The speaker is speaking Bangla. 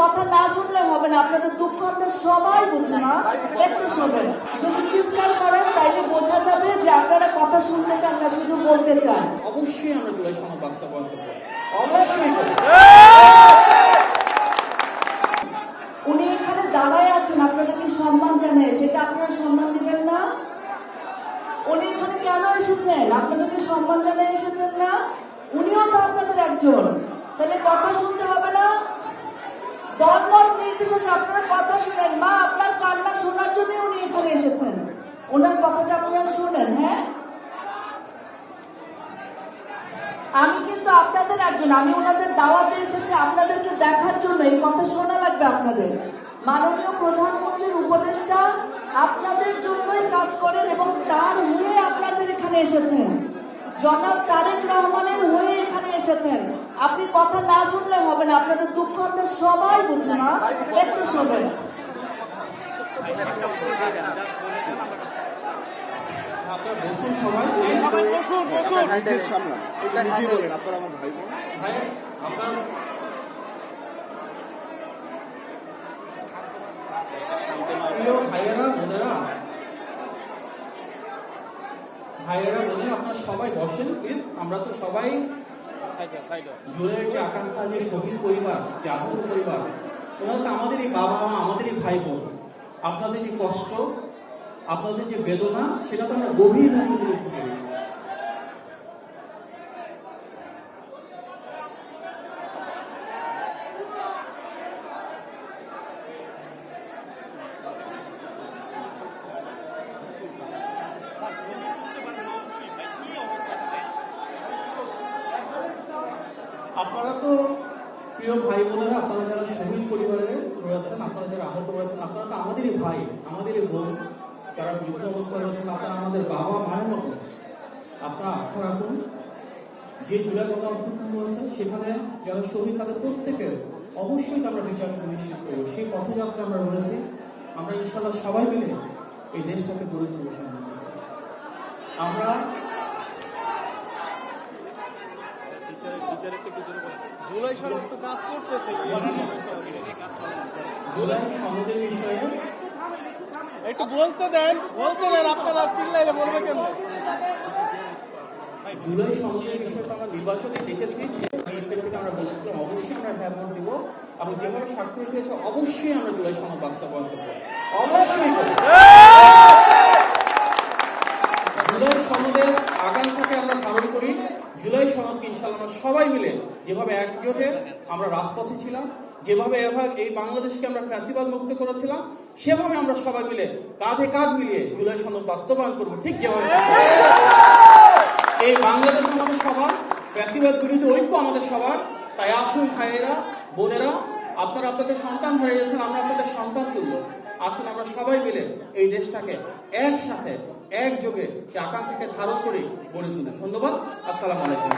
কথা না শুনলে হবে না, আপনাদের দুঃখ আমরা সবাই বুঝি না, একটু শোনেন। যদি চিৎকার করেন তাইলে বোঝা যাবে যে আপনারা কথা শুনতে চান না, শুধু বলতে চান। অবশ্যই আমরা জুলাই সনদ বাস্তবায়ন করব, অবশ্যই করব। উনি এখানে দাঁড়ায় আছেন, আপনাদেরকে সম্মান জানায়, সেটা আপনারা সম্মান দিবেন না? উনি এখানে কেন এসেছেন? আপনাদেরকে সম্মান জানায় এসেছেন না? উনিও তো আপনাদের একজন, তাহলে কথা শুনতে হবে না? দলমত নির্বিশেষে আপনারা কথা শুনেন। মা আপনার কান্না শোনার জন্য উনি এখানে এসেছেন, ওনার কথাটা আপনারা শুনেন। হ্যাঁ, আমি কিন্তু আপনাদের একজন, আমি ওনাদের দাওয়াতে এসেছি আপনাদেরকে দেখার জন্য। এই কথা শোনা লাগবে আপনাদের। মাননীয় প্রধানমন্ত্রীর উপদেষ্টা আপনাদের জন্যই কাজ করেন এবং তার হয়ে আপনাদের এখানে এসেছেন। জনাব তারেক রহমানের হয়ে এখানে এসেছেন। আপনি কথা না শুনলে হবে না, আপনাদের দুঃখ আমরা সবাই বুঝি না, একটু শোনেন। আপনারা বসুন সবাই। আপনারা আমার ভাই বোন। ভাই আপনার প্রিয় ভাইয়েরা বোনেরা, আপনারা সবাই বসেন প্লিজ। আমরা তো সবাই জুলাইয়ের যে আকাঙ্ক্ষা, যে শহীদ পরিবার, যে আহত পরিবার, ওনারা তো আমাদেরই বাবা মা, আমাদেরই ভাই বোন। আপনাদের যে কষ্ট, আপনাদের যে বেদনা, সেটা তো আমরা গভীরভাবে উপলব্ধি করি। আপনারা তো প্রিয় ভাই বোনেরা, আপনারা যারা শহীদ পরিবারের রয়েছেন, আপনারা যারা আহত রয়েছেন, আপনারা তো আমাদেরই ভাই, আমাদেরই বোন। যারা বৃদ্ধ অবস্থায় রয়েছেন, আপনারা আমাদের বাবা মায়ের মতো। আপনারা আস্থা রাখুন, যে জুলাই গণ অভ্যুত্থান রয়েছে সেখানে যারা শহীদ, তাদের প্রত্যেকের অবশ্যই আমরা বিচার সুনিশ্চিত করবো। সেই পথযাত্রা আমরা রয়েছে। আমরা ইনশাল্লাহ সবাই মিলে এই দেশটাকে গড়ে তুলব। আমরা জুলাই সনদের বিষয়ে একটু বলতে দেন আপনারা চিল্লাইলে বলবে কেমন? জুলাই সনদের বিষয়ে তো আমরা নির্বাচনে দেখেছি, আমরা বলেছিলাম অবশ্যই আমরা হ্যাঁ ভোট দিব, এবং যেভাবে স্বাক্ষরিত হয়েছে অবশ্যই আমরা জুলাই সনদ বাস্তবায়ন করবো, অবশ্যই করব। জুলাই সনদের আকাঙ্ক্ষাকে আমরা ধারণ করি। জুলাই সনদকে ইনশাআল্লাহ আমরা সবাই মিলে যেভাবে একজোটে আমরা রাজপথে ছিলাম, যেভাবে এই বাংলাদেশকে আমরা ফ্যাসিবাদ মুক্ত করেছিলাম, সেভাবে আমরা সবাই মিলে কাঁধে কাঁধ মিলিয়ে জুলাই সনদ বাস্তবায়ন করব। ঠিক যেভাবে এই বাংলাদেশ আমাদের সবার, ফ্যাসিবাদ বিরোধী ঐক্য আমাদের সবার। তাই আসুন ভাইয়েরা বোনেরা, আপনারা আপনাদের সন্তান হারিয়েছেন, আমরা আপনাদের সন্তান তুল্য। আসুন আমরা সবাই মিলে এই দেশটাকে একসাথে একযোগে সে আকাঙ্ক্ষাকে ধারণ করে গড়ে তুলি। ধন্যবাদ। আসসালামু আলাইকুম।